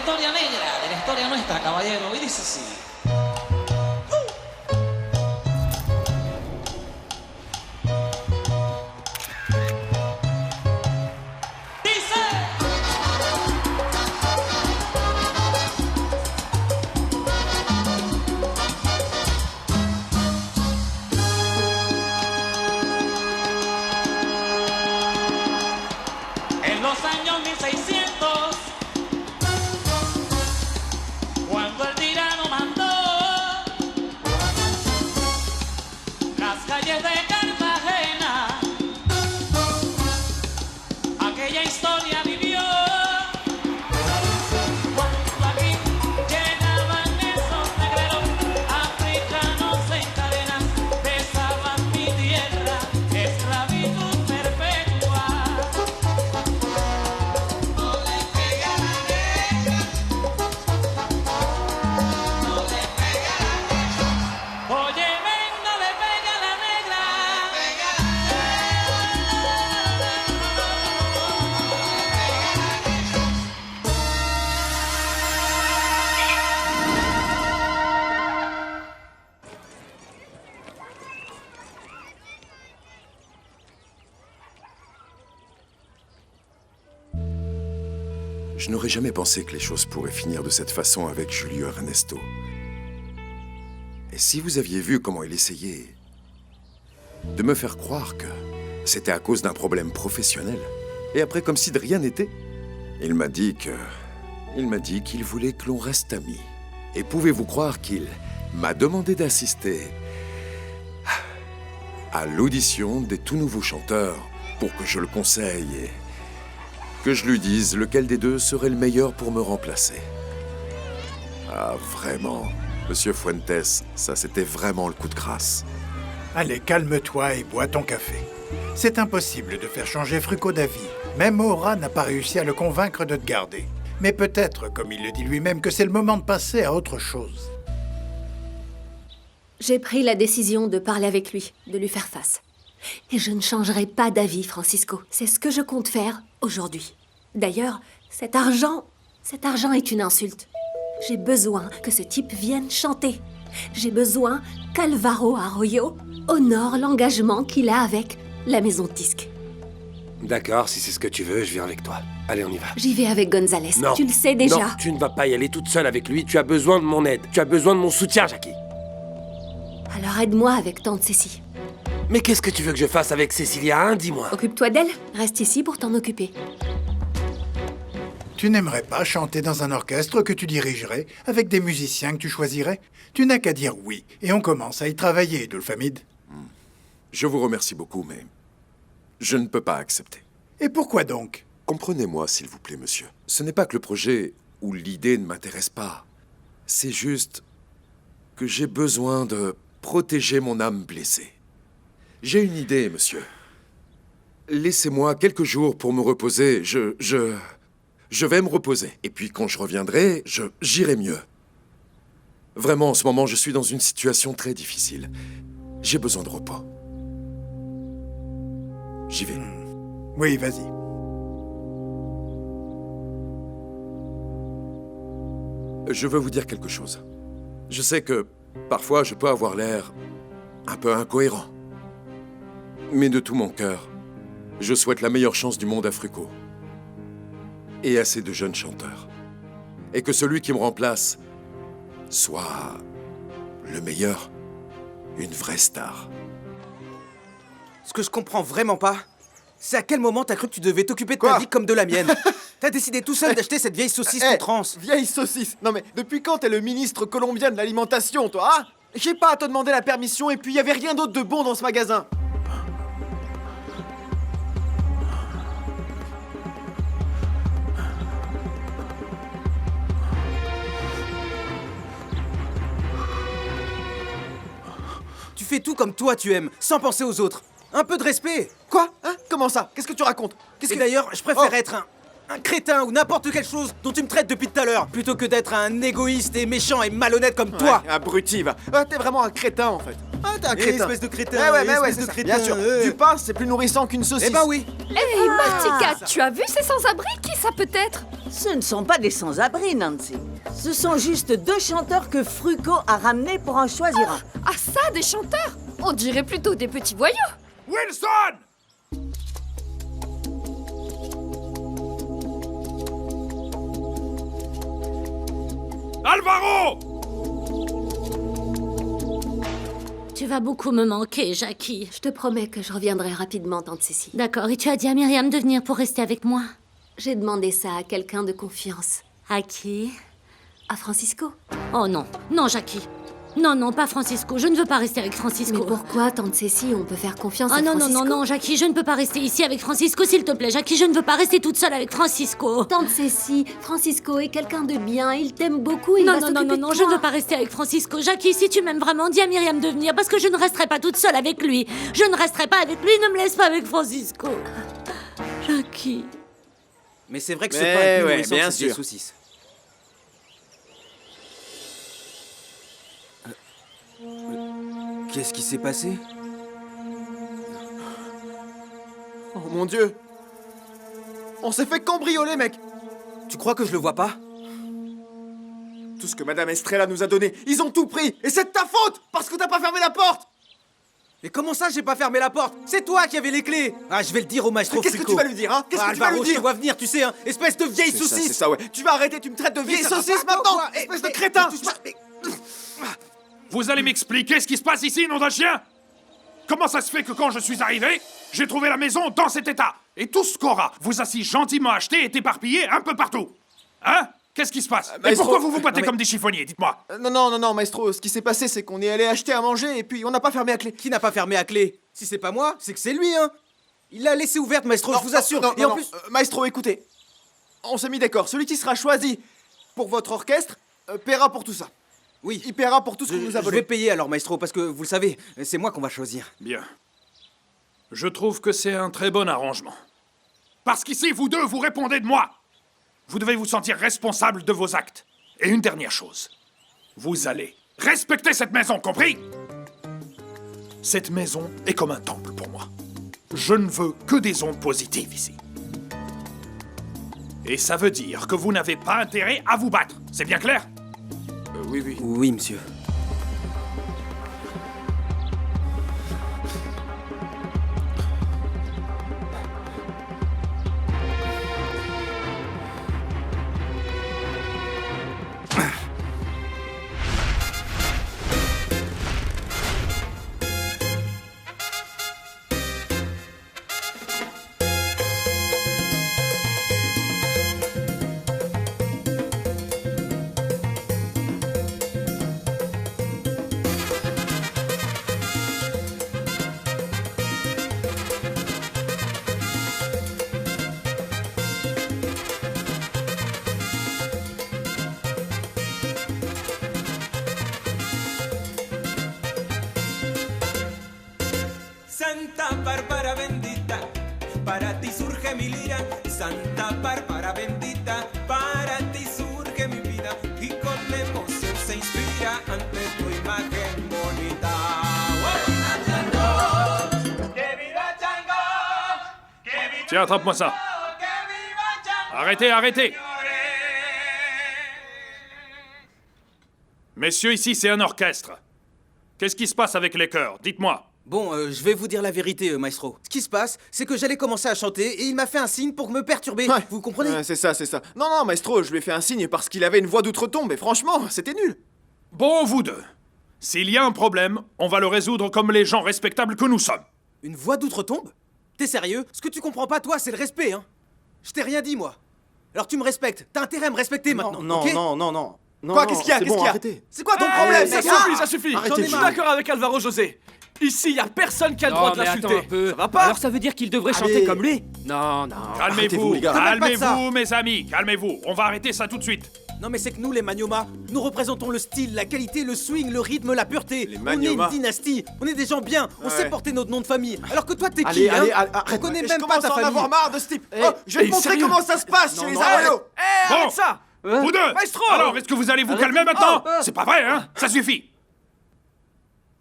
historia negra, de la historia nuestra, caballero. Y dice así. En los años 1600, cuando el tirano mandó las calles de Cartagena, aquella historia vivió. Cuando aquí llegaban esos negreros africanos en cadenas, besaban mi tierra, esclavitud perpetua. Oye, ven, no le pega a la negra. Je n'aurais jamais pensé que les choses pourraient finir de cette façon avec Julio Ernesto. Et si vous aviez vu comment il essayait de me faire croire que c'était à cause d'un problème professionnel, et après, comme si de rien n'était, il m'a dit qu'il voulait que l'on reste amis. Et pouvez-vous croire qu'il m'a demandé d'assister à l'audition des tout nouveaux chanteurs pour que je le conseille et que je lui dise lequel des deux serait le meilleur pour me remplacer. Ah, vraiment, Monsieur Fuentes, ça c'était vraiment le coup de grâce. Allez, calme-toi et bois ton café. C'est impossible de faire changer Frucco d'avis. Même Aura n'a pas réussi à le convaincre de te garder. Mais peut-être, comme il le dit lui-même, que c'est le moment de passer à autre chose. J'ai pris la décision de parler avec lui, de lui faire face. Et je ne changerai pas d'avis, Francisco. C'est ce que je compte faire aujourd'hui. D'ailleurs, cet argent est une insulte. J'ai besoin que ce type vienne chanter. J'ai besoin qu'Alvaro Arroyo honore l'engagement qu'il a avec la maison de disques. D'accord, si c'est ce que tu veux, je viens avec toi. Allez, on y va. J'y vais avec Gonzalez. Non. Tu le sais déjà. Non, tu ne vas pas y aller toute seule avec lui. Tu as besoin de mon aide. Tu as besoin de mon soutien, Jackie. Alors aide-moi avec tante Cécile. Mais qu'est-ce que tu veux que je fasse avec Cécilia, hein? Dis-moi. Occupe-toi d'elle. Reste ici pour t'en occuper. Tu n'aimerais pas chanter dans un orchestre que tu dirigerais, avec des musiciens que tu choisirais? Tu n'as qu'à dire oui, et on commence à y travailler, Dulfamid. Je vous remercie beaucoup, mais je ne peux pas accepter. Et pourquoi donc? Comprenez-moi, s'il vous plaît, monsieur. Ce n'est pas que le projet ou l'idée ne m'intéresse pas. C'est juste que j'ai besoin de protéger mon âme blessée. J'ai une idée, monsieur. Laissez-moi quelques jours pour me reposer. Je vais me reposer. Et puis quand je reviendrai, j'irai mieux. Vraiment, en ce moment, je suis dans une situation très difficile. J'ai besoin de repos. J'y vais. Oui, vas-y. Je veux vous dire quelque chose. Je sais que parfois je peux avoir l'air un peu incohérent. Mais de tout mon cœur, je souhaite la meilleure chance du monde à Frucco. Et à ces deux jeunes chanteurs. Et que celui qui me remplace soit le meilleur, une vraie star. Ce que je comprends vraiment pas, c'est à quel moment t'as cru que tu devais t'occuper de ta Quoi vie comme de la mienne. T'as décidé tout seul d'acheter cette vieille saucisse toute trans. Vieille saucisse. Non mais, depuis quand t'es le ministre colombien de l'alimentation, toi, hein? J'ai pas à te demander la permission et puis y avait rien d'autre de bon dans ce magasin. Tu fais tout comme toi tu aimes, sans penser aux autres. Un peu de respect. Quoi? Hein? Comment ça? Qu'est-ce que tu racontes? Qu'est-ce Et que... d'ailleurs, je préfère Oh. être un crétin ou n'importe quelle chose dont tu me traites depuis tout à l'heure, plutôt que d'être un égoïste et méchant et malhonnête comme toi. Ouais, abruti, va. T'es vraiment un crétin, en fait. Ah, t'es un Eh, crétin. espèce de crétin. Eh ouais, mais ouais, espèce c'est de ça. crétin. Bien sûr. Du pain, c'est plus nourrissant qu'une saucisse. Eh ben oui. Hé, Martika, tu as vu ces sans-abri? Qui ça peut être? Ce ne sont pas des sans-abri, Nancy. Ce sont juste deux chanteurs que Fruco a ramenés pour en choisir un. Ah ça, des chanteurs? On dirait plutôt des petits voyous. Wilson! Alvaro! Tu vas beaucoup me manquer, Jackie. Je te promets que je reviendrai rapidement, tante Cécile. D'accord, et tu as dit à Myriam de venir pour rester avec moi? J'ai demandé ça à quelqu'un de confiance. À qui? À Francisco. Oh non, non, Jackie. Non, non, pas Francisco. Je ne veux pas rester avec Francisco. Mais pourquoi, tante Cécile, on peut faire confiance à Ah non, non, Francisco? non, non, Jackie, je ne peux pas rester ici avec Francisco, s'il te plaît. Jackie, je ne veux pas rester toute seule avec Francisco. Tante Cécile, Francisco est quelqu'un de bien, il t'aime beaucoup, il Non, va non, s'occuper non, non, de non, toi. je ne veux pas rester avec Francisco. Jackie, si tu m'aimes vraiment, dis à Myriam de venir, parce que je ne resterai pas toute seule avec lui. Je ne resterai pas avec lui, ne me laisse pas avec Francisco. Jackie. Mais c'est vrai que ce Mais pain est plus ouais, nourrissant bien que des sûr. saucisses. Qu'est-ce qui s'est passé? Oh mon Dieu. On s'est fait cambrioler, mec. Tu crois que je le vois pas? Tout ce que Madame Estrella nous a donné, ils ont tout pris. Et c'est de ta faute, parce que t'as pas fermé la porte. Mais comment ça, j'ai pas fermé la porte? C'est toi qui avais les clés! Ah, je vais le dire au maestro Qu'est-ce que Frico. tu vas lui dire, hein? Qu'est-ce que tu vas Alvaro, lui je te dire? vois venir, tu sais, hein, espèce de vieille C'est ça, saucisse! c'est ça, ouais. Tu vas arrêter, tu me traites de vieille ça va saucisse pas, maintenant, quoi. espèce Mais- de crétin. Vous allez m'expliquer ce qui se passe ici, nom d'un chien? Comment ça se fait que quand je suis arrivé, j'ai trouvé la maison dans cet état? Et tout ce qu'Aura vous a si gentiment acheté est éparpillé un peu partout? Hein? Qu'est-ce qui se passe? Et maestro- pourquoi vous vous battez Non, mais- comme des chiffonniers? Dites-moi. Non, maestro, ce qui s'est passé, c'est qu'on est allé acheter à manger et puis on n'a pas fermé à clé. Qui n'a pas fermé à clé? Si c'est pas moi, c'est que c'est lui, hein! Il l'a laissé ouverte, maestro, je vous assure! Non, Et en plus. maestro, écoutez. On s'est mis d'accord, celui qui sera choisi pour votre orchestre paiera pour tout ça. Oui. Il paiera pour tout ce qu'on nous a Je volé. vais payer alors, maestro, parce que vous le savez, c'est moi qu'on va choisir. Bien. Je trouve que c'est un très bon arrangement. Parce qu'ici, vous deux, vous répondez de moi. Vous devez vous sentir responsable de vos actes. Et une dernière chose. Vous allez respecter cette maison, compris? Cette maison est comme un temple pour moi. Je ne veux que des ondes positives ici. Et ça veut dire que vous n'avez pas intérêt à vous battre. C'est bien clair? Oui, oui. Oui, monsieur. Santa Bárbara bendita, para ti surge mi lira. Santa Bárbara bendita, para ti surge mi vida. Y con emoción se inspira ante tu imagen bonita. ¡Que viva Chango! ¡Que viva Tiens, attrape-moi ça. Chango! ¡Que viva Chango! Arrêtez, arrêtez! Messieurs, ici, c'est un orchestre. Qu'est-ce qui se passe avec les chœurs? Dites-moi. Bon, je vais vous dire la vérité, maestro. Ce qui se passe, c'est que j'allais commencer à chanter et il m'a fait un signe pour me perturber. Ouais. Vous comprenez? Ouais, c'est ça, c'est ça. Non, maestro, je lui ai fait un signe parce qu'il avait une voix d'outre-tombe et franchement, c'était nul. Bon, vous deux. S'il y a un problème, on va le résoudre comme les gens respectables que nous sommes. Une voix d'outre-tombe? T'es sérieux? Ce que tu comprends pas, toi, c'est le respect, hein. Je t'ai rien dit, moi. Alors tu me respectes. T'as intérêt à me respecter maintenant, ok? Non. Quoi, qu'est-ce qu'il y a? Qu'est-ce qu'il y a? arrêtez. C'est quoi ton problème, Ça mec, suffit, hein? ça suffit. Arrêtez, Je suis j'en ai marre. d'accord avec Alvaro José. Ici, y a personne qui a le droit de l'insulter. Ça va pas? ça veut dire qu'il devrait chanter comme lui? Non. Calmez-vous, les gars. calmez-vous, mes amis, calmez-vous. On va arrêter ça tout de suite. Non mais c'est que nous, les Magnomas, nous représentons le style, la qualité, le swing, le rythme, la pureté. Les On est Magnomas. une dynastie, on est des gens bien, on Ouais. sait porter notre nom de famille. Alors que toi, t'es Allez, qui, hein? arrête. On connaît Je même pas commence ta à en famille. avoir marre de ce type. Oh, je vais te montrer sérieux? comment ça se passe chez les Arroyos. Eh, Bon. arrête ça. Vous deux. Maestro. Alors, est-ce que vous allez vous calmer maintenant? C'est pas vrai, hein? Ça suffit.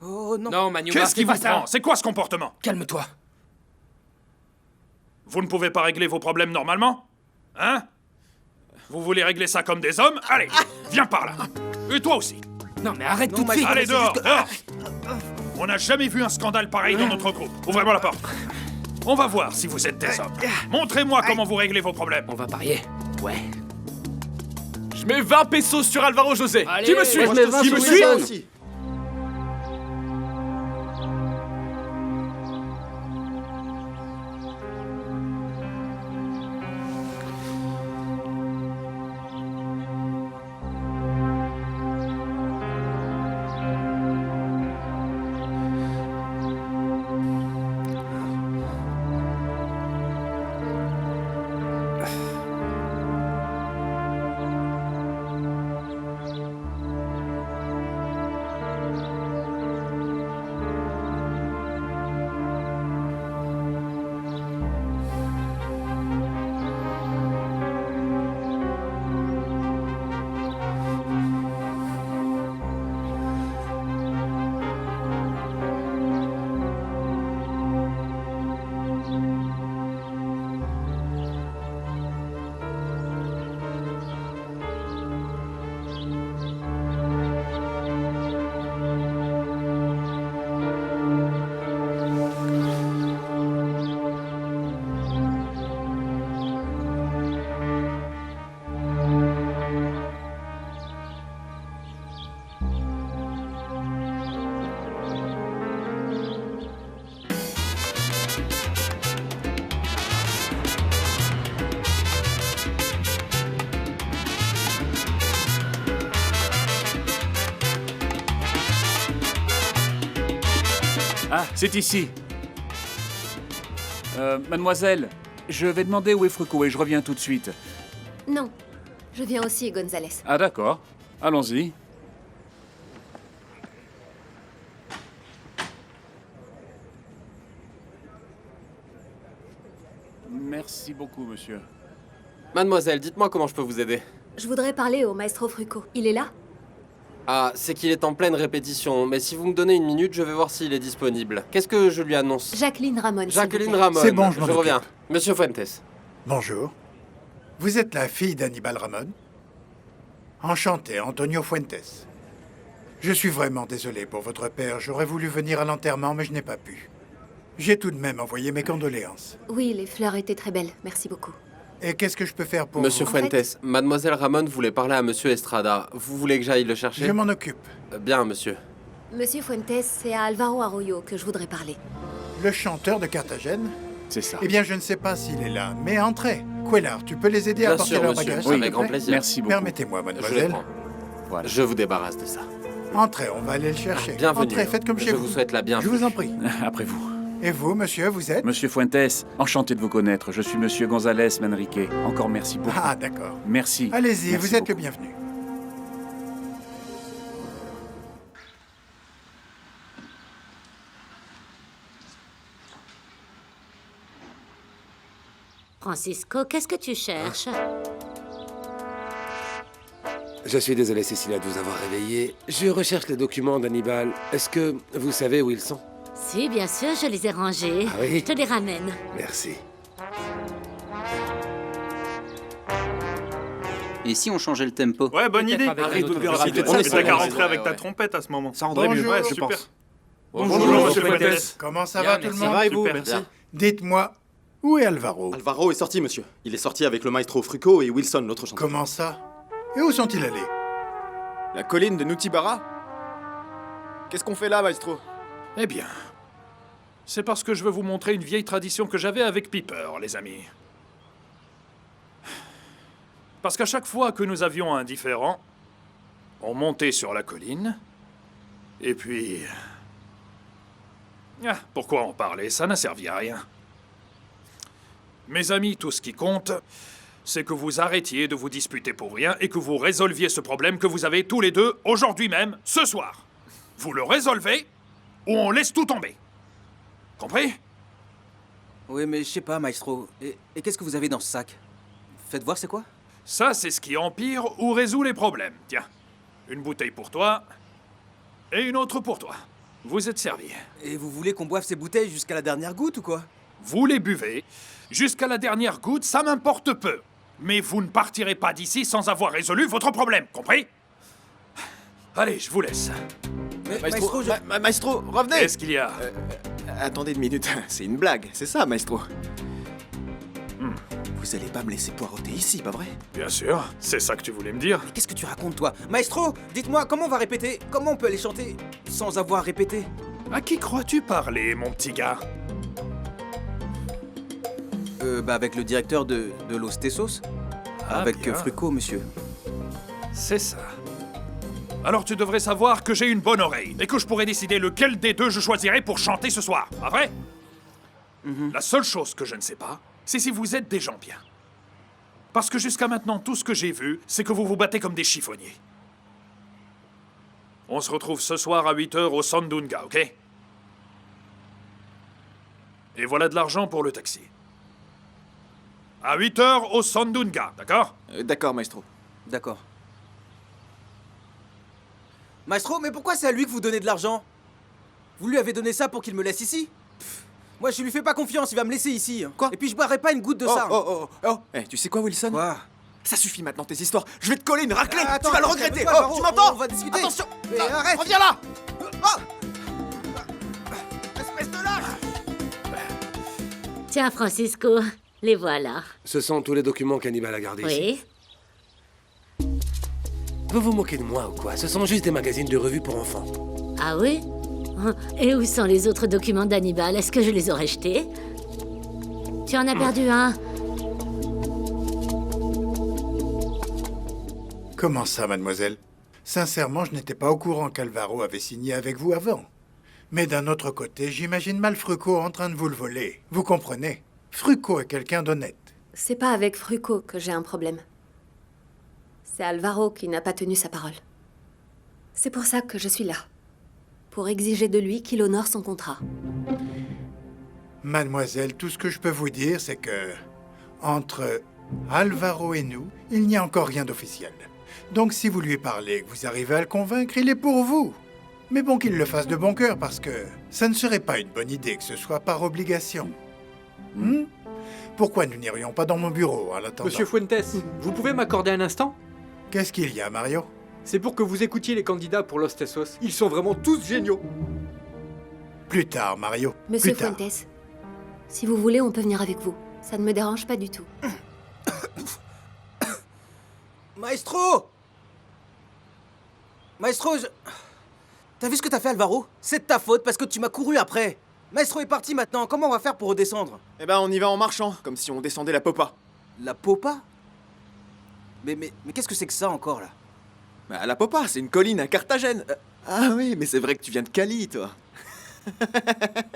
Oh non. Non, Manu, Qu'est-ce qui vous fais pas ça. prend? C'est quoi ce comportement? Calme-toi. Vous ne pouvez pas régler vos problèmes normalement? Hein? Vous voulez régler ça comme des hommes? Allez, viens par là. Et toi aussi. Non, mais arrête Non, tout de Mike, suite. Allez, c'est dehors, juste que- dehors. On n'a jamais vu un scandale pareil dans notre groupe. Ouvrez-moi la porte. On va voir si vous êtes des hommes. Montrez-moi comment vous réglez vos problèmes. On va parier. Ouais. Je mets 20 pesos sur Alvaro José. Allez, Qui me suit? moi, je te Qui suis me ça suit? aussi. Ah, c'est ici. Mademoiselle, je vais demander où est Frucco et je reviens tout de suite. Non, je viens aussi, Gonzalez. Ah d'accord, allons-y. Merci beaucoup, monsieur. Mademoiselle, dites-moi comment je peux vous aider. Je voudrais parler au maestro Frucco. Il est là? Ah, c'est qu'il est en pleine répétition, mais si vous me donnez une minute, je vais voir s'il est disponible. Qu'est-ce que je lui annonce? Jacqueline Ramon. s'il vous Jacqueline plaît. Ramon. C'est bon, je m'en occupe. reviens. Monsieur Fuentes. Bonjour. Vous êtes la fille d'Annibal Ramon? Enchanté, Antonio Fuentes. Je suis vraiment désolé pour votre père. J'aurais voulu venir à l'enterrement, mais je n'ai pas pu. J'ai tout de même envoyé mes condoléances. Oui, les fleurs étaient très belles. Merci beaucoup. Et qu'est-ce que je peux faire pour Monsieur vous? Fuentes, Mademoiselle Ramon voulait parler à Monsieur Estrada. Vous voulez que j'aille le chercher? Je m'en occupe. Bien, monsieur. Monsieur Fuentes, c'est à Alvaro Arroyo que je voudrais parler. Le chanteur de Carthagène? C'est ça. Eh bien, je ne sais pas s'il est là, mais entrez. Quellar, tu peux les aider à Bien porter sûr, leur monsieur. bagage? Oui, s'il avec te grand plaît plaisir. Merci beaucoup. Permettez-moi, Je les mademoiselle. prends. Voilà. Je vous débarrasse de ça. Entrez, on va aller le chercher. Bienvenue. Entrez, faites comme chez Je vous. vous souhaite la bienvenue. Je vous en prie. Après vous. Et vous, monsieur, vous êtes? Monsieur Fuentes, enchanté de vous connaître. Je suis monsieur Gonzalez Manrique. Encore merci beaucoup. Ah, d'accord. Merci. Allez-y, Merci vous êtes beaucoup. le bienvenu. Francisco, qu'est-ce que tu cherches? Je suis désolé, Cécilia, de vous avoir réveillé. Je recherche les documents d'Hannibal. Est-ce que vous savez où ils sont? Si, bien sûr, je les ai rangés. Ah oui? Je te les ramène. Merci. Et si on changeait le tempo? Ouais, bonne idée. Arrête de On faire t'as qu'à rentrer avec ta trompette à ce moment. Ça rendrait mieux, Ouais, je super. pense. Bonjour, monsieur Fuentes. Comment ça va, tout le monde? Ça va et vous? Super. Merci. Dites-moi, où est Alvaro? Alvaro est sorti, monsieur. Il est sorti avec le maestro Frucco et Wilson, l'autre chanteur. Comment ça? Et où sont-ils allés? La colline de Nutibara? Qu'est-ce qu'on fait là, maestro? Eh bien, c'est parce que je veux vous montrer une vieille tradition que j'avais avec Piper, les amis. Parce qu'à chaque fois que nous avions un différend, on montait sur la colline, et puis... Ah, pourquoi en parler? Ça n'a servi à rien. Mes amis, tout ce qui compte, c'est que vous arrêtiez de vous disputer pour rien et que vous résolviez ce problème que vous avez tous les deux aujourd'hui même, ce soir. Vous le résolvez, ou on laisse tout tomber. Compris? Oui, mais je sais pas, maestro. Et qu'est-ce que vous avez dans ce sac? Faites voir, c'est quoi? Ça, c'est ce qui empire ou résout les problèmes. Tiens, une bouteille pour toi et une autre pour toi. Vous êtes servi. Et vous voulez qu'on boive ces bouteilles jusqu'à la dernière goutte ou quoi? Vous les buvez. Jusqu'à la dernière goutte, ça m'importe peu. Mais vous ne partirez pas d'ici sans avoir résolu votre problème, compris? Allez, je vous laisse. Maestro, revenez! Qu'est-ce qu'il y a? Attendez une minute, c'est une blague, c'est ça, Maestro? Vous allez pas me laisser poireauter ici, pas vrai? Bien sûr, c'est ça que tu voulais me dire. Mais qu'est-ce que tu racontes, toi? Maestro, dites-moi, comment on va répéter? Comment on peut aller chanter sans avoir répété? À qui crois-tu parler, mon petit gars? Avec le directeur de Los Tessos. Ah, avec bien. Frucco, monsieur. C'est ça. Alors tu devrais savoir que j'ai une bonne oreille et que je pourrais décider lequel des deux je choisirais pour chanter ce soir, pas vrai? La seule chose que je ne sais pas, c'est si vous êtes des gens bien. Parce que jusqu'à maintenant, tout ce que j'ai vu, c'est que vous vous battez comme des chiffonniers. On se retrouve ce soir à 8h au Sandunga, ok? Et voilà de l'argent pour le taxi. À 8h au Sandunga, d'accord? D'accord, Maestro. D'accord. Maestro, mais pourquoi c'est à lui que vous donnez de l'argent? Vous lui avez donné ça pour qu'il me laisse ici? Moi, je lui fais pas confiance, il va me laisser ici. Quoi? Et puis je boirai pas une goutte de ça. Tu sais quoi, Wilson? Quoi? Ça suffit maintenant tes histoires. Je vais te coller une raclée. Attends, tu vas le attends, regretter. calme-toi, Tu m'entends? on va discuter. Attention. Mais arrête. Reviens là. Espèce de lâche. Tiens, Francisco, les voilà. Ce sont tous les documents qu'Hannibal a gardés ici. Oui. Vous vous moquez de moi ou quoi? Ce sont juste des magazines de revues pour enfants. Ah oui? Et où sont les autres documents d'Hannibal? Est-ce que je les aurais jetés? Tu en as perdu un? Comment ça, mademoiselle? Sincèrement, je n'étais pas au courant qu'Alvaro avait signé avec vous avant. Mais d'un autre côté, j'imagine mal Frucco en train de vous le voler. Vous comprenez? Frucco est quelqu'un d'honnête. C'est pas avec Frucco que j'ai un problème. C'est Alvaro qui n'a pas tenu sa parole. C'est pour ça que je suis là. Pour exiger de lui qu'il honore son contrat. Mademoiselle, tout ce que je peux vous dire, c'est que... entre Alvaro et nous, il n'y a encore rien d'officiel. Donc si vous lui parlez et que vous arrivez à le convaincre, il est pour vous. Mais bon qu'il le fasse de bon cœur, parce que ça ne serait pas une bonne idée que ce soit par obligation. Pourquoi nous n'irions pas dans mon bureau en attendant? Monsieur Fuentes, vous pouvez m'accorder un instant? Qu'est-ce qu'il y a, Mario? C'est pour que vous écoutiez les candidats pour Los Tessos. Ils sont vraiment tous géniaux. Plus tard, Mario. Monsieur plus tard. Fuentes, si vous voulez, on peut venir avec vous. Ça ne me dérange pas du tout. Maestro! Maestro, T'as vu ce que t'as fait, Alvaro? C'est de ta faute parce que tu m'as couru après. Maestro est parti maintenant, comment on va faire pour redescendre? Eh ben, on y va en marchant, comme si on descendait la Popa. La Popa? Mais qu'est-ce que c'est que ça encore, là? Bah, la Popa, c'est une colline à Carthagène. Ah oui, mais c'est vrai que tu viens de Cali, toi.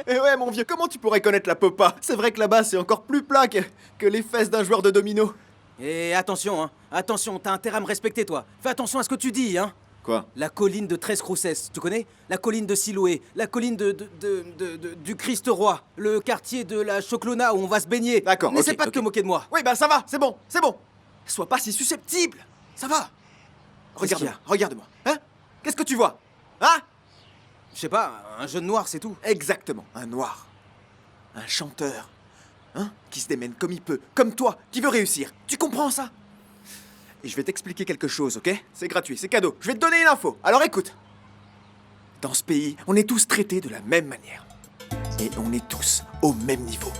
Eh ouais, mon vieux, comment tu pourrais connaître la Popa? C'est vrai que là-bas, c'est encore plus plat que les fesses d'un joueur de domino. Et attention, hein. Attention, t'as intérêt à me respecter, toi. Fais attention à ce que tu dis, hein. Quoi? La colline de Tres Cruces, tu connais? La colline de Siloé, la colline du Christ-Roi, le quartier de la Choclona où on va se baigner. D'accord, N'essaie pas de te moquer de moi. Oui, bah ça va, c'est bon, c'est bon. Sois pas si susceptible, ça va. Regarde-moi, regarde-moi. Hein? Qu'est-ce que tu vois? Hein? Je sais pas, un jeune noir, c'est tout. Exactement, un noir. Un chanteur. Hein? Qui se démène comme il peut, comme toi, qui veut réussir. Tu comprends ça? Et je vais t'expliquer quelque chose, ok? C'est gratuit, c'est cadeau. Je vais te donner une info. Alors écoute. Dans ce pays, on est tous traités de la même manière. Et on est tous au même niveau.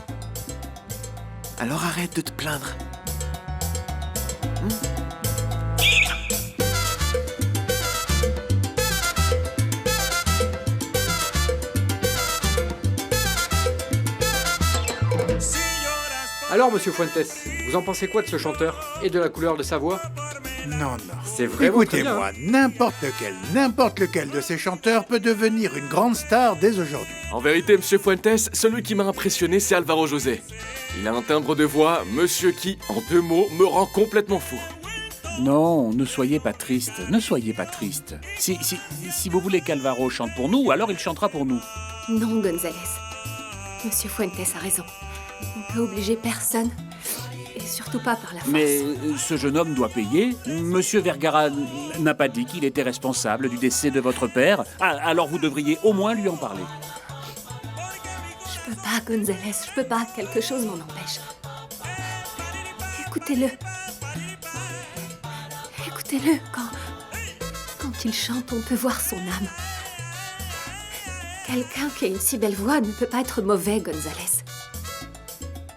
Alors arrête de te plaindre. Alors, monsieur Fuentes, vous en pensez quoi de ce chanteur? Et de la couleur de sa voix? Non. C'est vraiment très bien, Écoutez-moi, n'importe lequel de ces chanteurs peut devenir une grande star dès aujourd'hui. En vérité, monsieur Fuentes, celui qui m'a impressionné, c'est Alvaro José. Il a un timbre de voix, monsieur qui, en 2 mots, me rend complètement fou. Non, ne soyez pas triste, ne soyez pas triste. Si vous voulez qu'Alvaro chante pour nous, alors il chantera pour nous. Non, González. Monsieur Fuentes a raison. On peut obliger personne. Et surtout pas par la force. Mais ce jeune homme doit payer. Monsieur Vergara n'a pas dit qu'il était responsable du décès de votre père. Ah, alors vous devriez au moins lui en parler. Je peux pas, Gonzalez, je peux pas. Quelque chose m'en empêche. Écoutez-le. Écoutez-le. Quand il chante, on peut voir son âme. Quelqu'un qui a une si belle voix ne peut pas être mauvais, Gonzalez.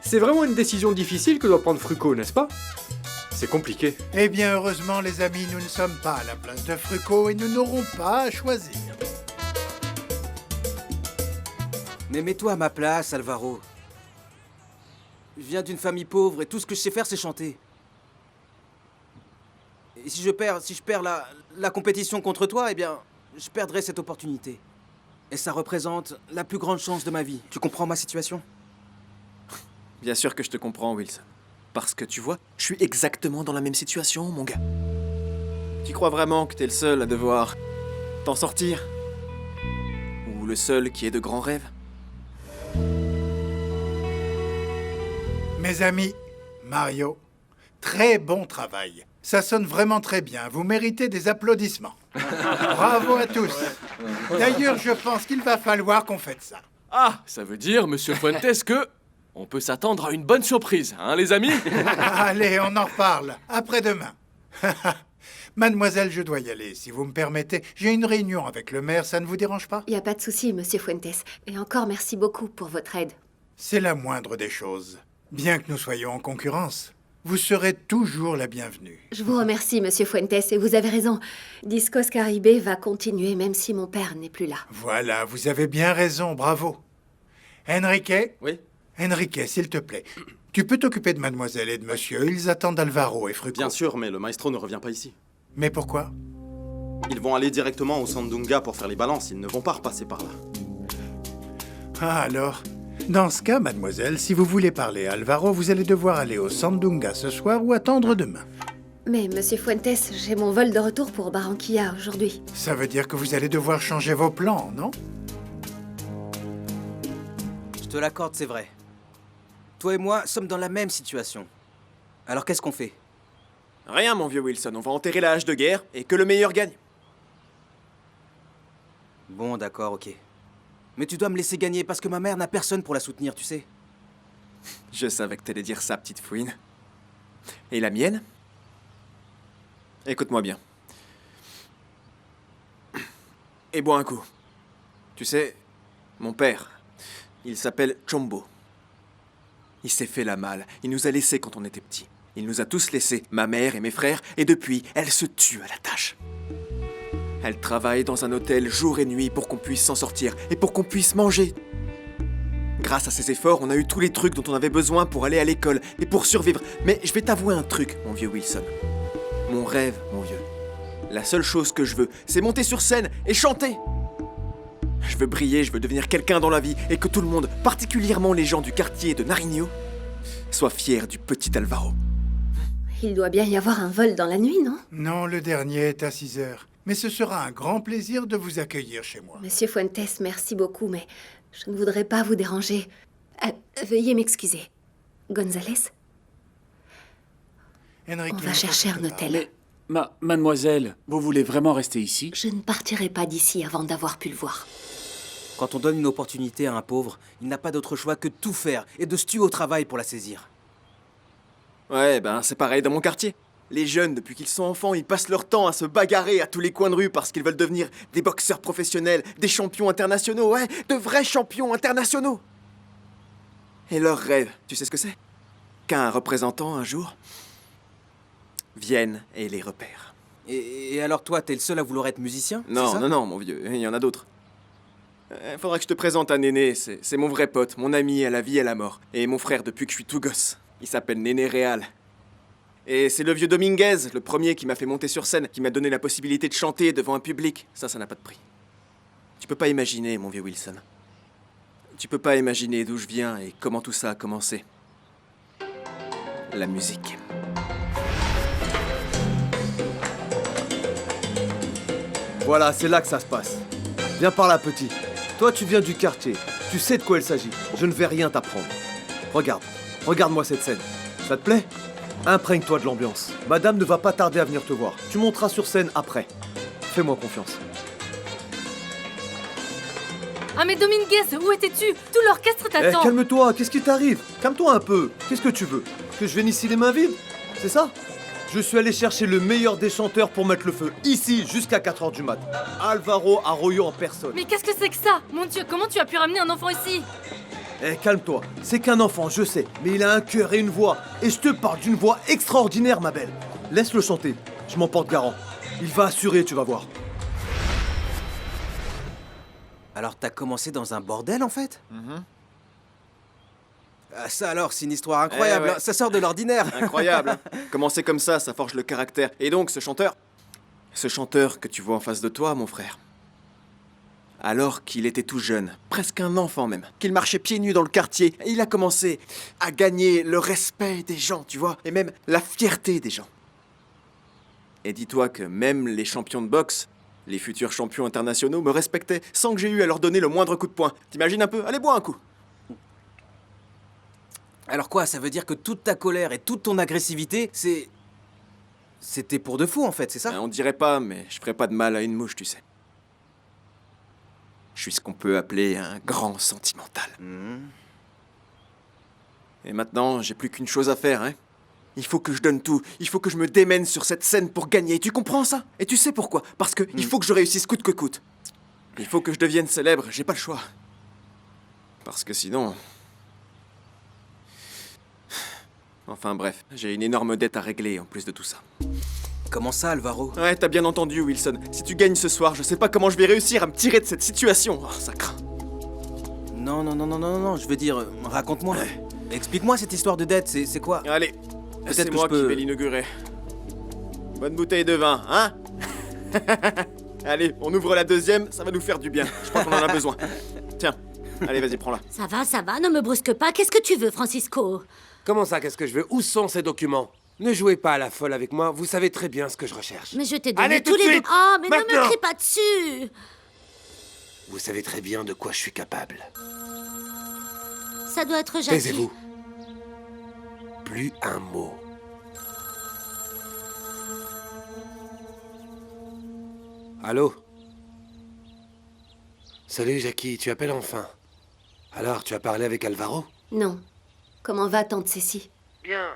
C'est vraiment une décision difficile que doit prendre Frucko, n'est-ce pas? C'est compliqué. Eh bien, heureusement, les amis, nous ne sommes pas à la place de Frucko et nous n'aurons pas à choisir. Mais mets-toi à ma place, Alvaro. Je viens d'une famille pauvre et tout ce que je sais faire, c'est chanter. Et si je perds la compétition contre toi, eh bien, je perdrai cette opportunité. Et ça représente la plus grande chance de ma vie. Tu comprends ma situation? Bien sûr que je te comprends, Wilson. Parce que tu vois, je suis exactement dans la même situation, mon gars. Tu crois vraiment que t'es le seul à devoir t'en sortir? Ou le seul qui ait de grands rêves? Mes amis, Mario, très bon travail. Ça sonne vraiment très bien. Vous méritez des applaudissements. Bravo à tous. D'ailleurs, je pense qu'il va falloir qu'on fête ça. Ah, ça veut dire, Monsieur Fuentes, que on peut s'attendre à une bonne surprise, hein, les amis? Allez, on en reparle. Après-demain. Mademoiselle, je dois y aller, si vous me permettez. J'ai une réunion avec le maire, ça ne vous dérange pas? Il n'y a pas de souci, Monsieur Fuentes. Et encore merci beaucoup pour votre aide. C'est la moindre des choses. Bien que nous soyons en concurrence, vous serez toujours la bienvenue. Je vous remercie, Monsieur Fuentes, et vous avez raison. Discos Caribe va continuer même si mon père n'est plus là. Voilà, vous avez bien raison, bravo. Enrique? Oui? Enrique, s'il te plaît, tu peux t'occuper de mademoiselle et de monsieur. Ils attendent Alvaro et Frucko. Bien sûr, mais le maestro ne revient pas ici. Mais pourquoi? Ils vont aller directement au Sandunga pour faire les balances. Ils ne vont pas repasser par là. Ah, alors? Dans ce cas, mademoiselle, si vous voulez parler à Alvaro, vous allez devoir aller au Sandunga ce soir ou attendre demain. Mais, Monsieur Fuentes, j'ai mon vol de retour pour Barranquilla aujourd'hui. Ça veut dire que vous allez devoir changer vos plans, non? Je te l'accorde, c'est vrai. Toi et moi sommes dans la même situation. Alors qu'est-ce qu'on fait? Rien, mon vieux Wilson. On va enterrer la hache de guerre et que le meilleur gagne. Bon, d'accord, ok. Mais tu dois me laisser gagner parce que ma mère n'a personne pour la soutenir, tu sais. Je savais que t'allais dire ça, petite fouine. Et la mienne? Écoute-moi bien. Et bois un coup. Tu sais, mon père, il s'appelle Chombo. Il s'est fait la malle. Il nous a laissés quand on était petits. Il nous a tous laissés, ma mère et mes frères, et depuis, elle se tue à la tâche. Elle travaille dans un hôtel jour et nuit pour qu'on puisse s'en sortir et pour qu'on puisse manger. Grâce à ses efforts, on a eu tous les trucs dont on avait besoin pour aller à l'école et pour survivre. Mais je vais t'avouer un truc, mon vieux Wilson. Mon rêve, mon vieux. La seule chose que je veux, c'est monter sur scène et chanter. Je veux briller, je veux devenir quelqu'un dans la vie et que tout le monde, particulièrement les gens du quartier de Nariño, soient fiers du petit Alvaro. Il doit bien y avoir un vol dans la nuit, non? Non, le dernier est à 6 heures. Mais ce sera un grand plaisir de vous accueillir chez moi. Monsieur Fuentes, merci beaucoup, mais je ne voudrais pas vous déranger. Veuillez m'excuser. Gonzalez? Enrique, on va chercher un hôtel. Mais, mademoiselle, vous voulez vraiment rester ici? Je ne partirai pas d'ici avant d'avoir pu le voir. Quand on donne une opportunité à un pauvre, il n'a pas d'autre choix que de tout faire et de se tuer au travail pour la saisir. Ouais, ben c'est pareil dans mon quartier. Les jeunes, depuis qu'ils sont enfants, ils passent leur temps à se bagarrer à tous les coins de rue parce qu'ils veulent devenir des boxeurs professionnels, des champions internationaux, ouais, de vrais champions internationaux. Et leur rêve, tu sais ce que c'est? Qu'un représentant, un jour, vienne et les repère. Et alors toi, t'es le seul à vouloir être musicien? Non, non, mon vieux, il y en a d'autres. Faudra que je te présente un Néné, c'est mon vrai pote, mon ami à la vie et à la mort. Et mon frère depuis que je suis tout gosse. Il s'appelle Néné Réal. Et c'est le vieux Dominguez, le premier qui m'a fait monter sur scène, qui m'a donné la possibilité de chanter devant un public. Ça n'a pas de prix. Tu peux pas imaginer, mon vieux Wilson. Tu peux pas imaginer d'où je viens et comment tout ça a commencé. La musique. Voilà, c'est là que ça se passe. Viens par là, petit. Toi, tu viens du quartier. Tu sais de quoi il s'agit. Je ne vais rien t'apprendre. Regarde. Regarde-moi cette scène. Ça te plaît? Imprègne-toi de l'ambiance. Madame ne va pas tarder à venir te voir. Tu monteras sur scène après. Fais-moi confiance. Ah mais Dominguez, où étais-tu? Tout l'orchestre t'attend. Calme-toi, qu'est-ce qui t'arrive? Calme-toi un peu. Qu'est-ce que tu veux? Que je vienne ici les mains vides? C'est ça? Je suis allé chercher le meilleur des chanteurs pour mettre le feu, ici, jusqu'à 4h du mat. Alvaro Arroyo en personne. Mais qu'est-ce que c'est que ça? Mon Dieu, comment tu as pu ramener un enfant ici? Calme-toi, c'est qu'un enfant, je sais, mais il a un cœur et une voix. Et je te parle d'une voix extraordinaire, ma belle. Laisse-le chanter, je m'en porte garant. Il va assurer, tu vas voir. Alors t'as commencé dans un bordel en fait? Ah, ça alors, c'est une histoire incroyable, hein. Ça sort de l'ordinaire. Incroyable, hein. Commencer comme ça forge le caractère. Et donc, ce chanteur que tu vois en face de toi, mon frère, alors qu'il était tout jeune, presque un enfant même, qu'il marchait pieds nus dans le quartier, et il a commencé à gagner le respect des gens, tu vois, et même la fierté des gens. Et dis-toi que même les champions de boxe, les futurs champions internationaux, me respectaient sans que j'ai eu à leur donner le moindre coup de poing. T'imagines un peu? Allez, bois un coup. Alors quoi, ça veut dire que toute ta colère et toute ton agressivité, c'était pour de faux en fait, c'est ça? On dirait pas, mais je ferais pas de mal à une mouche, tu sais. Je suis ce qu'on peut appeler un grand sentimental. Et maintenant, j'ai plus qu'une chose à faire, hein. Il faut que je donne tout, il faut que je me démène sur cette scène pour gagner, tu comprends ça? Et tu sais pourquoi? Parce que il faut que je réussisse coûte que coûte. Il faut que je devienne célèbre, j'ai pas le choix. Parce que sinon... Enfin bref, j'ai une énorme dette à régler en plus de tout ça. Comment ça, Alvaro? Ouais, t'as bien entendu, Wilson. Si tu gagnes ce soir, je sais pas comment je vais réussir à me tirer de cette situation. Oh, ça craint. Non, je veux dire, raconte-moi. Explique-moi cette histoire de dette, c'est quoi? Allez, c'est moi qui vais l'inaugurer. Bonne bouteille de vin, hein? Allez, on ouvre la deuxième, ça va nous faire du bien. Je crois qu'on en a besoin. Tiens, allez, vas-y, prends-la. Ça va, ne me brusque pas. Qu'est-ce que tu veux, Francisco? Comment ça, qu'est-ce que je veux? Où sont ces documents? Ne jouez pas à la folle avec moi, vous savez très bien ce que je recherche. Mais je t'ai donné Allez, tous tout de les suite, Oh, mais maintenant. ne me crie pas dessus! Vous savez très bien de quoi je suis capable. Ça doit être Jackie. Taisez-vous. Plus un mot. Allô? Salut Jackie, tu appelles enfin. Alors, tu as parlé avec Alvaro? Non. Comment va tante Cécile? Bien.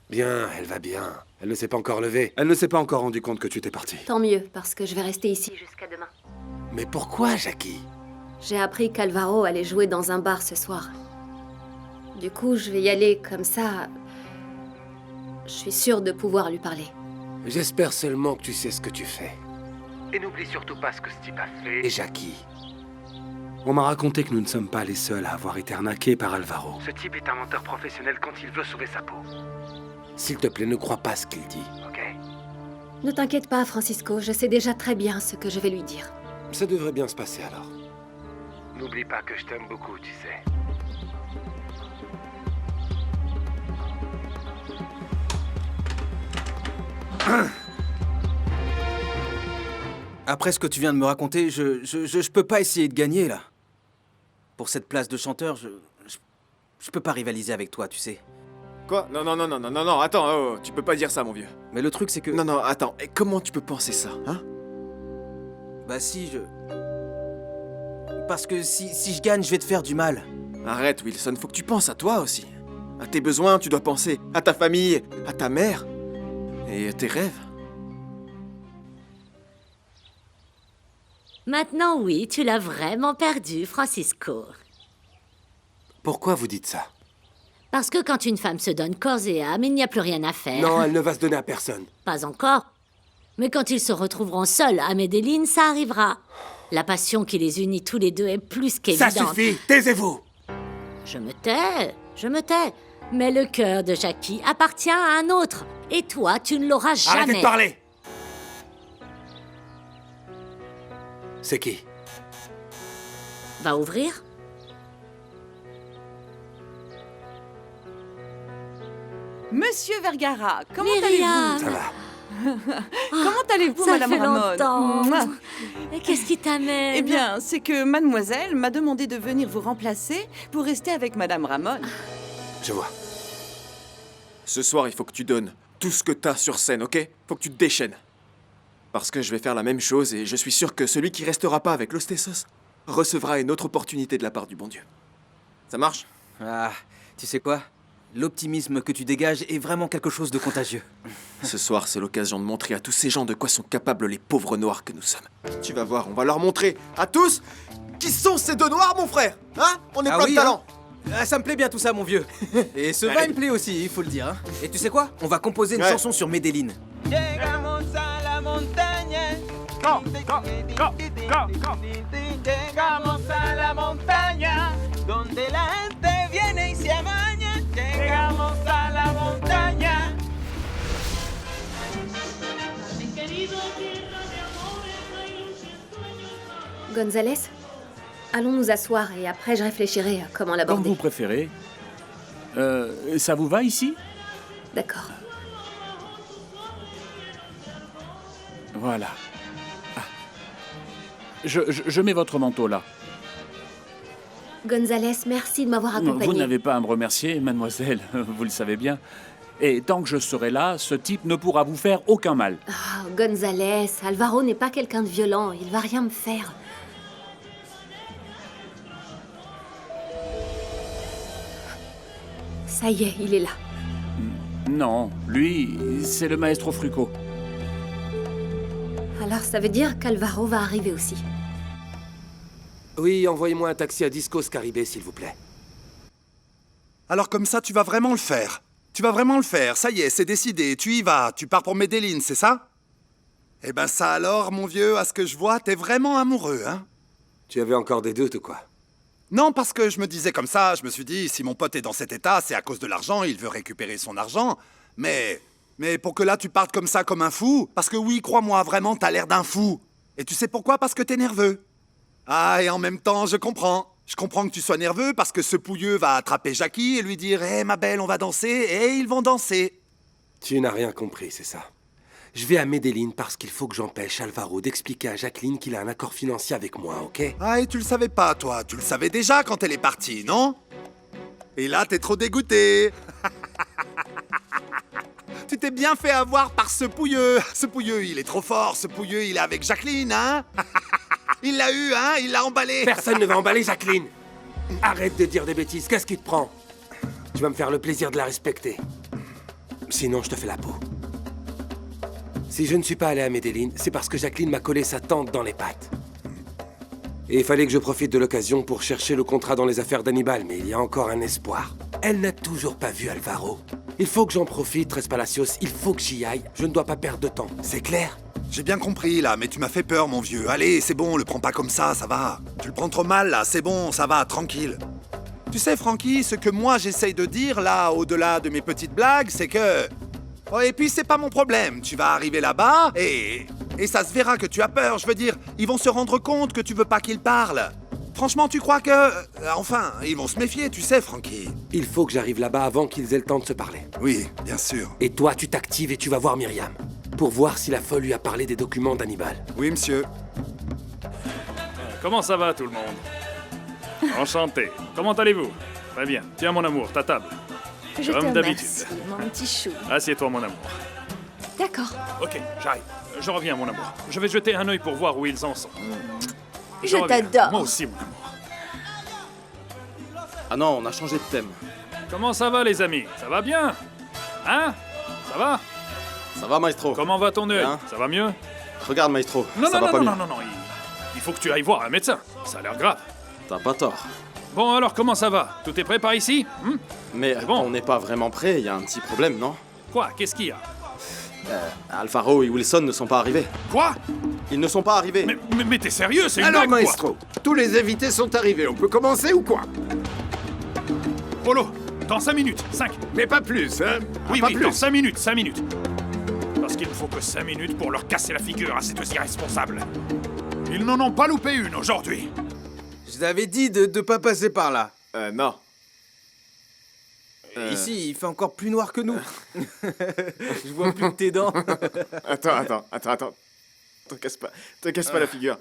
Bien, elle va bien. Elle ne s'est pas encore levée. Elle ne s'est pas encore rendu compte que tu étais parti. Tant mieux, parce que je vais rester ici jusqu'à demain. Mais pourquoi, Jackie? J'ai appris qu'Alvaro allait jouer dans un bar ce soir. Du coup, je vais y aller comme ça. Je suis sûre de pouvoir lui parler. J'espère seulement que tu sais ce que tu fais. Et n'oublie surtout pas ce que ce type a fait. Et Jackie. On m'a raconté que nous ne sommes pas les seuls à avoir été arnaqués par Alvaro. Ce type est un menteur professionnel quand il veut sauver sa peau. S'il te plaît, ne crois pas ce qu'il dit, ok? Ne t'inquiète pas, Francisco, je sais déjà très bien ce que je vais lui dire. Ça devrait bien se passer alors. N'oublie pas que je t'aime beaucoup, tu sais. Après ce que tu viens de me raconter, je peux pas essayer de gagner, là. Pour cette place de chanteur, je peux pas rivaliser avec toi, tu sais. Quoi? Non, attends, tu peux pas dire ça, mon vieux. Mais le truc, c'est que... Non, attends, et comment tu peux penser ça, hein? Bah si, Parce que si je gagne, je vais te faire du mal. Arrête, Wilson, faut que tu penses à toi aussi. À tes besoins, tu dois penser à ta famille, à ta mère, et à tes rêves. Maintenant, oui, tu l'as vraiment perdu, Francisco. Pourquoi vous dites ça? Parce que quand une femme se donne corps et âme, il n'y a plus rien à faire. Non, elle ne va se donner à personne. Pas encore. Mais quand ils se retrouveront seuls à Medellín, ça arrivera. La passion qui les unit tous les deux est plus qu'évidente. Ça suffit, taisez-vous! Je me tais. Mais le cœur de Jackie appartient à un autre. Et toi, tu ne l'auras jamais. Arrêtez de parler! C'est qui? Va ouvrir. Monsieur Vergara, comment Myriam. allez-vous? Ça va. Comment allez-vous, Ça Madame fait Ramon? longtemps. Et qu'est-ce qui t'amène? Eh bien, c'est que mademoiselle m'a demandé de venir vous remplacer pour rester avec Madame Ramon. Je vois. Ce soir, il faut que tu donnes tout ce que t'as sur scène, ok? Faut que tu te déchaînes. Parce que je vais faire la même chose et je suis sûr que celui qui restera pas avec l'Ostésos recevra une autre opportunité de la part du bon Dieu. Ça marche? Ah, tu sais quoi? L'optimisme que tu dégages est vraiment quelque chose de contagieux. Ce soir, c'est l'occasion de montrer à tous ces gens de quoi sont capables les pauvres noirs que nous sommes. Tu vas voir, on va leur montrer à tous qui sont ces deux noirs, mon frère. Hein? On est plein de talent. Ah, ça me plaît bien tout ça, mon vieux. Et ce vin me plaît aussi, il faut le dire. Hein. Et tu sais quoi? On va composer une chanson sur Medellín. Llegamos a la montaña. Go, go, go, go, go. Llegamos a la montaña, donde la gente viene y se amaña. Llegamos a la montaña. Gonzalez, allons nous asseoir et après je réfléchirai à comment Comme l'aborder. vous préférez. Ça vous va ici? D'accord. Voilà. Ah. Je mets votre manteau là. Gonzalez, merci de m'avoir accompagné. Vous n'avez pas à me remercier, mademoiselle, vous le savez bien. Et tant que je serai là, ce type ne pourra vous faire aucun mal. Ah, Gonzalez, Alvaro n'est pas quelqu'un de violent, il va rien me faire. Ça y est, il est là. Non, lui, c'est le maestro Frucco. Alors ça veut dire qu'Alvaro va arriver aussi. Oui, envoyez-moi un taxi à Discos Caribé, s'il vous plaît. Alors comme ça, tu vas vraiment le faire. Tu vas vraiment le faire, ça y est, c'est décidé. Tu y vas, tu pars pour Medellín, c'est ça? Eh ben ça alors, mon vieux, à ce que je vois, t'es vraiment amoureux, hein? Tu avais encore des doutes ou quoi? Non, parce que je me disais comme ça, je me suis dit, si mon pote est dans cet état, c'est à cause de l'argent, il veut récupérer son argent. Mais pour que là, tu partes comme ça, comme un fou, parce que oui, crois-moi, vraiment, t'as l'air d'un fou. Et tu sais pourquoi? Parce que t'es nerveux. Ah, et en même temps, je comprends. Je comprends que tu sois nerveux parce que ce pouilleux va attraper Jackie et lui dire « Hé, ma belle, on va danser » et ils vont danser. Tu n'as rien compris, c'est ça. Je vais à Medellín parce qu'il faut que j'empêche Alvaro d'expliquer à Jacqueline qu'il a un accord financier avec moi, ok? Ah, et tu le savais pas, toi. Tu le savais déjà quand elle est partie, non? Et là, t'es trop dégoûté. Tu t'es bien fait avoir par ce pouilleux. Ce pouilleux, il est trop fort. Ce pouilleux, il est avec Jacqueline, hein? Il l'a eu, hein? Il l'a emballé. Personne ne va emballer Jacqueline. Arrête de dire des bêtises. Qu'est-ce qui te prend? Tu vas me faire le plaisir de la respecter. Sinon, je te fais la peau. Si je ne suis pas allé à Medellín, c'est parce que Jacqueline m'a collé sa tante dans les pattes. Et il fallait que je profite de l'occasion pour chercher le contrat dans les affaires d'Hannibal, mais il y a encore un espoir. Elle n'a toujours pas vu Alvaro. Il faut que j'en profite, Tres Palacios. Il faut que j'y aille. Je ne dois pas perdre de temps. C'est clair? J'ai bien compris, là, mais tu m'as fait peur, mon vieux. Allez, c'est bon, le prends pas comme ça va. Tu le prends trop mal, là, c'est bon, ça va, tranquille. Tu sais, Francky, ce que moi j'essaye de dire, là, au-delà de mes petites blagues, c'est que... Oh, et puis, c'est pas mon problème. Tu vas arriver là-bas, et ça se verra que tu as peur. Je veux dire, ils vont se rendre compte que tu veux pas qu'ils parlent. Franchement, tu crois que... Enfin, ils vont se méfier, tu sais, Francky. Il faut que j'arrive là-bas avant qu'ils aient le temps de se parler. Oui, bien sûr. Et toi, tu t'actives et tu vas voir Myriam. Pour voir si la folle lui a parlé des documents d'Hannibal. Oui, monsieur. Comment ça va, tout le monde? Enchanté. Comment allez-vous? Très bien. Tiens, mon amour, ta table. Je Comme te d'habitude. remercie, mon petit chou. Assieds-toi, mon amour. D'accord. Ok, j'arrive. Je reviens, mon amour. Je vais jeter un œil pour voir où ils en sont. Je reviens. t'adore. Moi aussi, mon amour. Ah non, on a changé de thème. Comment ça va, les amis? Ça va bien? Hein? Ça va? Ça va, maestro? Comment va ton œil? Bien. Ça va mieux? Regarde, maestro, Non, ça non, va non, pas non, mieux. non, non, il faut que tu ailles voir un médecin. Ça a l'air grave. T'as pas tort. Bon, alors, comment ça va? Tout est prêt par ici? Mais bon. on n'est pas vraiment prêt, il y a un petit problème, non? Quoi? Qu'est-ce qu'il y a? Alvaro et Wilson ne sont pas arrivés. Quoi? Ils ne sont pas arrivés. Mais t'es sérieux? C'est une Alors, blague, maestro, tous les invités sont arrivés. On peut commencer ou quoi? Polo, dans 5 minutes, 5. Mais pas plus, hein? Oui, pas oui, plus. dans 5 minutes, 5 minutes. Parce qu'il ne faut que 5 minutes pour leur casser la figure à ces deux irresponsables. Ils n'en ont pas loupé une aujourd'hui. Je t'avais dit de pas passer par là. Non. Ici, il fait encore plus noir que nous. Je vois plus que tes dents. Attends. Te casse pas la figure.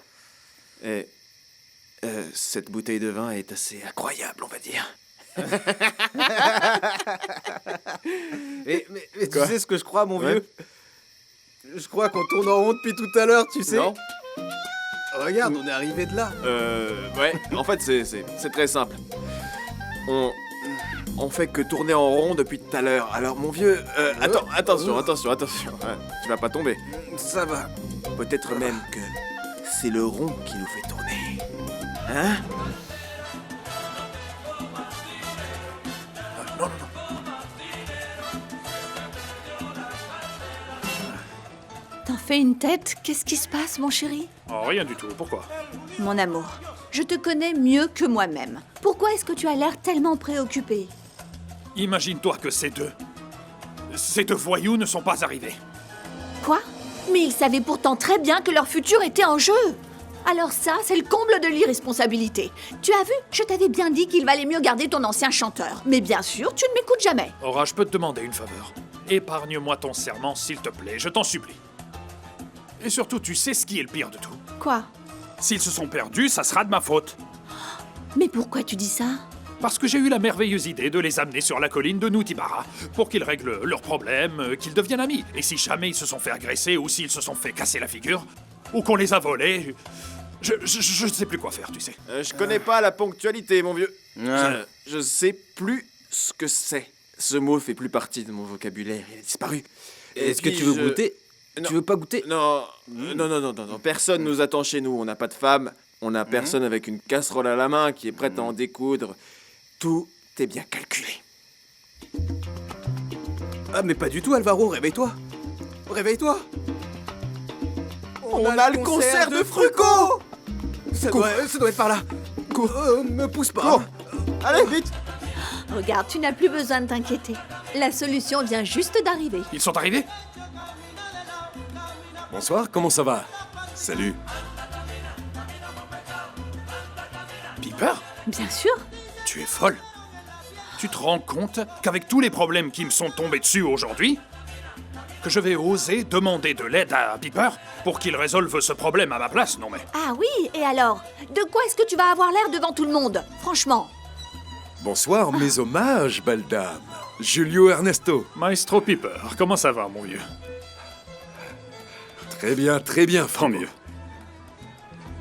Cette bouteille de vin est assez incroyable, on va dire. Mais tu sais ce que je crois, mon vieux? Je crois qu'on tourne en rond depuis tout à l'heure, tu sais. Non. Regarde, on est arrivé de là. Ouais, en fait, c'est très simple. On fait que tourner en rond depuis tout à l'heure. Alors, mon vieux... attention. Ouais, tu vas pas tomber. Ça va. Peut-être même que c'est le rond qui nous fait tourner. Hein? Non. T'en fais une tête? Qu'est-ce qui se passe, mon chéri? Oh, rien du tout, pourquoi? Mon amour, je te connais mieux que moi-même. Pourquoi est-ce que tu as l'air tellement préoccupé? Imagine-toi que ces deux voyous ne sont pas arrivés. Quoi? Mais ils savaient pourtant très bien que leur futur était en jeu. Alors ça, c'est le comble de l'irresponsabilité. Tu as vu? Je t'avais bien dit qu'il valait mieux garder ton ancien chanteur. Mais bien sûr, tu ne m'écoutes jamais. Aura, je peux te demander une faveur. Épargne-moi ton serment, s'il te plaît, je t'en supplie. Et surtout, tu sais ce qui est le pire de tout? Quoi? S'ils se sont perdus, ça sera de ma faute. Mais pourquoi tu dis ça? Parce que j'ai eu la merveilleuse idée de les amener sur la colline de Nutibara pour qu'ils règlent leurs problèmes, qu'ils deviennent amis. Et si jamais ils se sont fait agresser ou s'ils se sont fait casser la figure, ou qu'on les a volés, je ne sais plus quoi faire, tu sais. Je connais pas la ponctualité, mon vieux. Je sais plus ce que c'est. Ce mot fait plus partie de mon vocabulaire, il a disparu. Est-ce que tu veux goûter? Tu veux pas goûter? Non, personne nous attend chez nous, on n'a pas de femme, on n'a personne avec une casserole à la main qui est prête à en découdre. Tout est bien calculé. Ah mais pas du tout, Alvaro, réveille-toi. Réveille-toi. On a le concert de Fruco. Ça doit être par là. Me pousse pas. Allez, vite. Regarde, tu n'as plus besoin de t'inquiéter. La solution vient juste d'arriver. Ils sont arrivés? Bonsoir, comment ça va? Salut. Piper? Bien sûr. Tu es folle. Tu te rends compte qu'avec tous les problèmes qui me sont tombés dessus aujourd'hui, que je vais oser demander de l'aide à Piper pour qu'il résolve ce problème à ma place, non mais... Ah oui, et alors? De quoi est-ce que tu vas avoir l'air devant tout le monde? Franchement. Bonsoir, mes hommages, belle dame. Julio Ernesto. Maestro Piper, comment ça va, mon vieux? Très bien, tant mieux.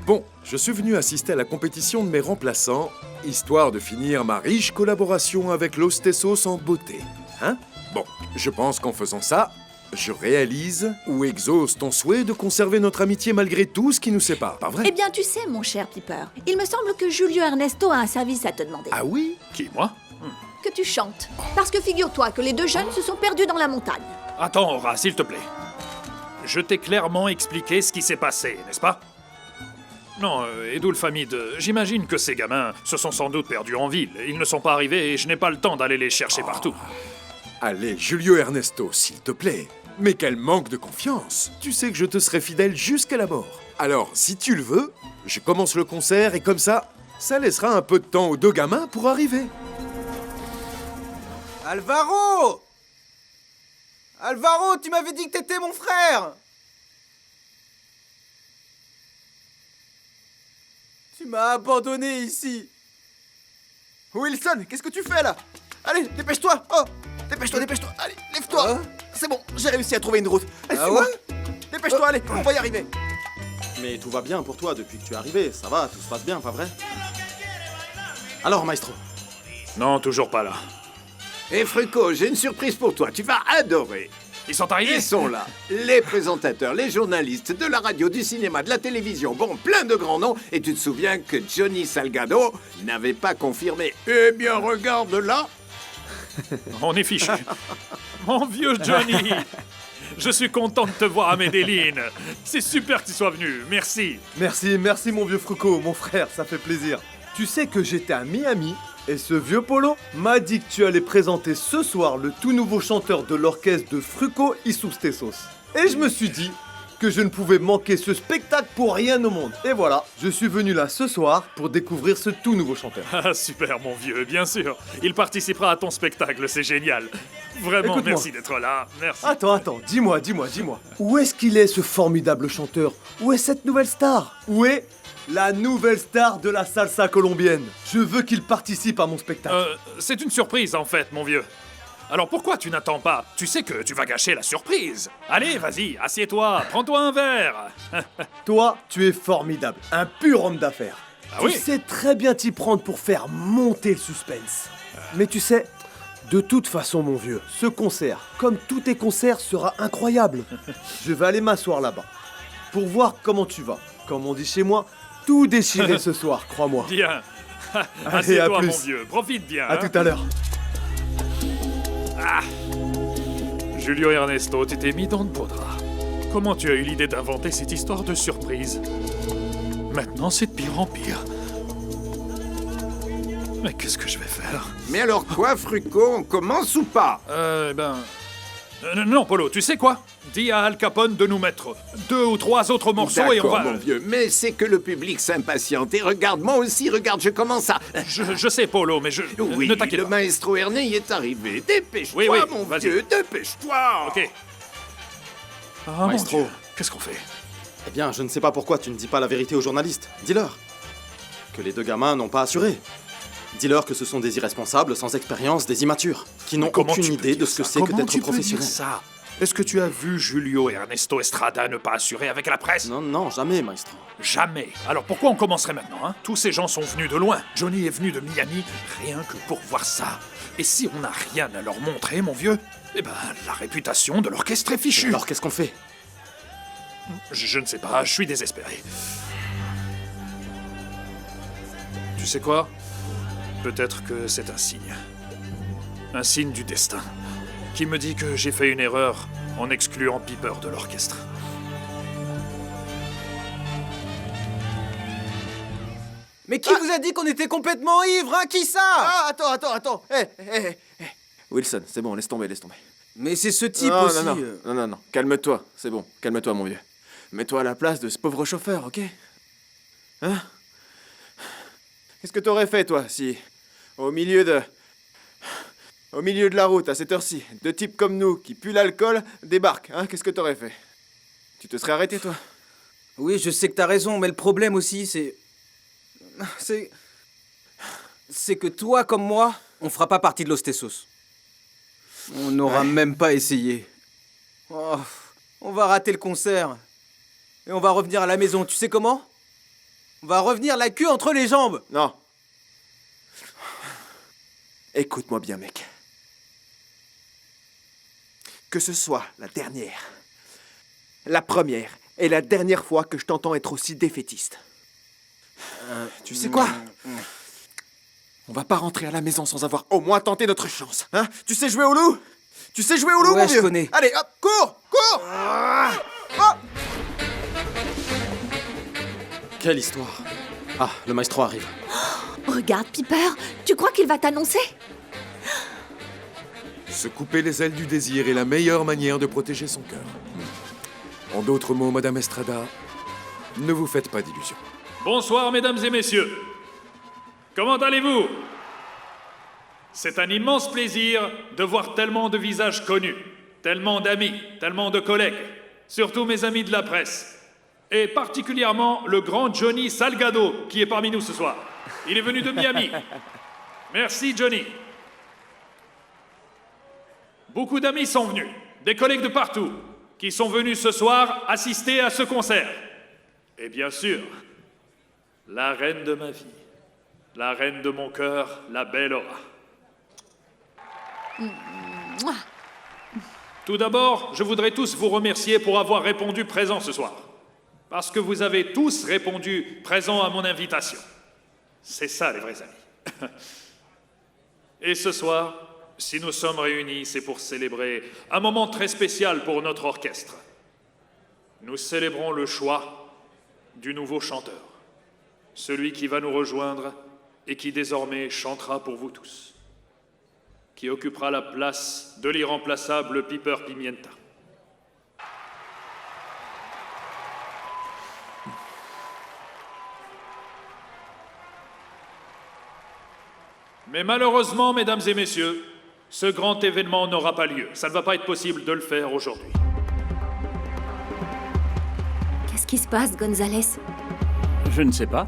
Bon, je suis venu assister à la compétition de mes remplaçants, histoire de finir ma riche collaboration avec Los Tessos en beauté. Hein? Bon, je pense qu'en faisant ça, je réalise ou exauce ton souhait de conserver notre amitié malgré tout ce qui nous sépare, pas vrai? Eh bien, tu sais, mon cher Piper, il me semble que Julio Ernesto a un service à te demander. Ah oui? Qui, moi? Que tu chantes. Parce que figure-toi que les deux jeunes se sont perdus dans la montagne. Attends, Aura, s'il te plaît. Je t'ai clairement expliqué ce qui s'est passé, n'est-ce pas? Non, Edulf Hamid, j'imagine que ces gamins se sont sans doute perdus en ville. Ils ne sont pas arrivés et je n'ai pas le temps d'aller les chercher partout. Allez, Julio Ernesto, s'il te plaît. Mais quel manque de confiance. Tu sais que je te serai fidèle jusqu'à la mort. Alors, si tu le veux, je commence le concert et comme ça laissera un peu de temps aux deux gamins pour arriver. Alvaro! Alvaro, tu m'avais dit que t'étais mon frère! Tu m'as abandonné ici! Wilson, qu'est-ce que tu fais là? Allez, dépêche-toi! Oh! Dépêche-toi! Allez, lève-toi! C'est bon, j'ai réussi à trouver une route. Allez, suis-moi! Dépêche-toi, allez, on va y arriver! Mais tout va bien pour toi depuis que tu es arrivé, ça va, tout se passe bien, pas vrai? Alors, maestro? Non, toujours pas là. Et Fruco, j'ai une surprise pour toi, tu vas adorer. Ils sont arrivés? Ils sont là. Les présentateurs, les journalistes de la radio, du cinéma, de la télévision, bon, plein de grands noms. Et tu te souviens que Johnny Salgado n'avait pas confirmé. Eh bien, regarde là. On est fichu. Mon vieux Johnny, je suis content de te voir à Medellin. C'est super que tu sois venu, merci. Merci mon vieux Fruco, mon frère, ça fait plaisir. Tu sais que j'étais à Miami et ce vieux Polo m'a dit que tu allais présenter ce soir le tout nouveau chanteur de l'orchestre de Fruco y sus Tessos. Et je me suis dit que je ne pouvais manquer ce spectacle pour rien au monde. Et voilà, je suis venu là ce soir pour découvrir ce tout nouveau chanteur. Ah super mon vieux, bien sûr. Il participera à ton spectacle, c'est génial. Vraiment, écoute-moi. merci d'être là, merci. Attends, dis-moi. Où est-ce qu'il est ce formidable chanteur? Où est cette nouvelle star? Où est la nouvelle star de la salsa colombienne. Je veux qu'il participe à mon spectacle. C'est une surprise en fait, mon vieux. Alors pourquoi tu n'attends pas? Tu sais que tu vas gâcher la surprise. Allez, vas-y, assieds-toi, prends-toi un verre. Toi, tu es formidable, un pur homme d'affaires. Ah tu oui? sais très bien t'y prendre pour faire monter le suspense. Mais tu sais, de toute façon, mon vieux, ce concert, comme tous tes concerts, sera incroyable. Je vais aller m'asseoir là-bas pour voir comment tu vas. Comme on dit chez moi, tout déchirer ce soir, crois-moi. Bien. Allez, à Assieds-toi, plus. mon vieux, profite bien. À hein. tout à l'heure. Ah. Julio Ernesto, tu t'es mis dans de beaux draps. Comment tu as eu l'idée d'inventer cette histoire de surprise? Maintenant, c'est de pire en pire. Mais qu'est-ce que je vais faire? Mais alors quoi, Frucco? On commence ou pas? Non, Polo, tu sais quoi? Dis à Al Capone de nous mettre 2 ou 3 autres morceaux et on D'accord, va... mon vieux, mais c'est que le public s'impatiente. Et regarde, moi aussi, regarde, je commence à... Je sais, Polo, mais Oui, ne t'inquiète le pas. maestro Erné y est arrivé. Dépêche-toi, Oui, mon vas-y. vieux, dépêche-toi. Ok. Ah, mon Maestro. Dieu, qu'est-ce qu'on fait? Eh bien, je ne sais pas pourquoi tu ne dis pas la vérité aux journalistes. Dis-leur que les 2 gamins n'ont pas assuré. Dis-leur que ce sont des irresponsables, sans expérience, des immatures, qui n'ont Comment aucune tu peux idée de dire ce que ça? c'est que Comment d'être tu peux professionnel. dire ça? Est-ce que tu as vu Julio Ernesto Estrada ne pas assurer avec la presse? Non, non, jamais, maestro. Jamais. Alors pourquoi on commencerait maintenant, hein? Tous ces gens sont venus de loin. Johnny est venu de Miami, rien que pour voir ça. Et si on n'a rien à leur montrer, mon vieux, eh ben, la réputation de l'orchestre est fichue. Alors qu'est-ce qu'on fait? Je ne sais pas, je suis désespéré. Tu sais quoi? Peut-être que c'est un signe. Un signe du destin. Qui me dit que j'ai fait une erreur en excluant Piper de l'orchestre. Mais qui vous a dit qu'on était complètement ivre, hein? Qui ça? Ah, attends. Wilson, c'est bon, laisse tomber. Mais c'est ce type non, aussi. Non. Calme-toi, c'est bon. Calme-toi, mon vieux. Mets-toi à la place de ce pauvre chauffeur, ok? Hein? Qu'est-ce que t'aurais fait, toi, si, au milieu de la route, à cette heure-ci, de types comme nous, qui puent l'alcool, débarquent, hein? Qu'est-ce que t'aurais fait? Tu te serais arrêté, toi? Oui, je sais que t'as raison, mais le problème aussi, c'est que toi comme moi, on fera pas partie de Los Tesos. On n'aura même pas essayé. Oh, on va rater le concert. Et on va revenir à la maison, tu sais comment? On va revenir la queue entre les jambes. Non. Écoute-moi bien, mec. Que ce soit la dernière, la première et la dernière fois que je t'entends être aussi défaitiste. Tu sais quoi? On va pas rentrer à la maison sans avoir au moins tenté notre chance, hein? Tu sais jouer au loup? Tu sais jouer au loup, Ouais, mon vieux? je connais. Allez, hop, cours! Oh! Quelle histoire. Ah, le maestro arrive. Regarde, Piper, tu crois qu'il va t'annoncer? Se couper les ailes du désir est la meilleure manière de protéger son cœur. En d'autres mots, Madame Estrada, ne vous faites pas d'illusions. Bonsoir, mesdames et messieurs. Comment allez-vous? C'est un immense plaisir de voir tellement de visages connus, tellement d'amis, tellement de collègues, surtout mes amis de la presse. Et particulièrement le grand Johnny Salgado, qui est parmi nous ce soir. Il est venu de Miami. Merci, Johnny. Beaucoup d'amis sont venus, des collègues de partout, qui sont venus ce soir assister à ce concert. Et bien sûr, la reine de ma vie, la reine de mon cœur, la belle Aura. Tout d'abord, je voudrais tous vous remercier pour avoir répondu présent ce soir. Parce que vous avez tous répondu présent à mon invitation. C'est ça, les vrais amis. Et ce soir, si nous sommes réunis, c'est pour célébrer un moment très spécial pour notre orchestre. Nous célébrons le choix du nouveau chanteur. Celui qui va nous rejoindre et qui désormais chantera pour vous tous. Qui occupera la place de l'irremplaçable Piper Pimienta. Mais malheureusement, mesdames et messieurs, ce grand événement n'aura pas lieu. Ça ne va pas être possible de le faire aujourd'hui. Qu'est-ce qui se passe, Gonzalez? Je ne sais pas.